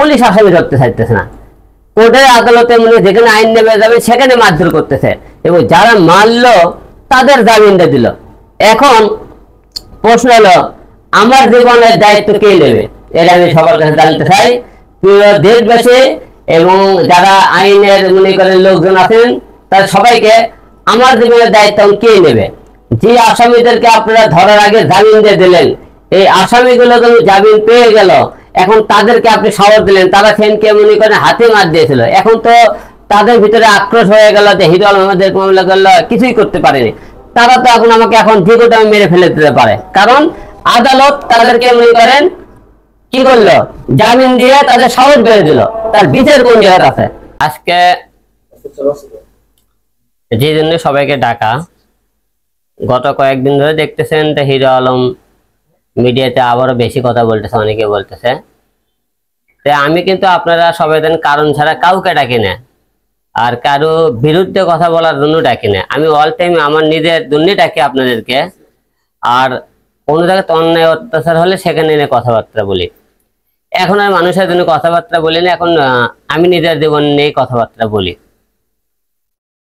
Police আসামি ধরতে চাইতেছে না, কোর্টের আদালতে মানে যেখানে আইন নেমে যাবে সেখানে মারধর করতেছে, এবং যারা মারলো তাদের জামিনটা দিল। এখন প্রশ্ন হলো, আমার জীবনের দায়িত্ব কে নেবে? এটা আমি সবার কাছে জানতে চাই। প্রিয় দেশবাসী এবং যারা আইনের মনে করেন লোকজন আছেন, তারা সবাইকে, আমার জীবনের দায়িত্ব কে নেবে? যে আসামিদেরকে আপনারা ধরার আগে জামিন দিয়ে দিলেন, এই আসামিগুলো যখন জামিন পেয়ে গেল, এখন তাদেরকে আপনি সাহস দিলেন, তারা সেনকে মনে করেন হাতে মার দিয়েছিল, এখন তো তাদের ভিতরে আক্রোশ হয়ে গেল যে হিরো আলম আমাদের মামলা করলো, কিছুই করতে পারেনি। তারা তো এখন আমাকে এখন যে কোটা মেরে ফেলে দিতে পারে, কারণ আদালত তাদেরকে মনে করেন কি করলো, জামিন দিয়ে তাদের সাহস বেড়ে দিল। তার বিচার কোন জায়গায় আছে? আজকে যে জন্য সবাইকে ডাকা, গত কয়েকদিন ধরে দেখতেছেন যে হিরো আলম মিডিয়াতে আবারও বেশি কথা বলতেছে, অনেকে বলতেছে। আমি কিন্তু আপনারা সবাই জানেন কারণ ছাড়া কাউকে ডাকি না, আর কারো বিরুদ্ধে কথা বলার জন্য ডাকি না। আমি অল টাইম আমার নিজের জন্য ডাকি আপনাদেরকে, আর কোনো জায়গায় অন্যায় অত্যাচার হলে সেখানে এনে কথাবার্তা বলি। এখন আর মানুষের জন্য কথাবার্তা বলি না, এখন আমি নিজের জীবন নিয়ে কথাবার্তা বলি।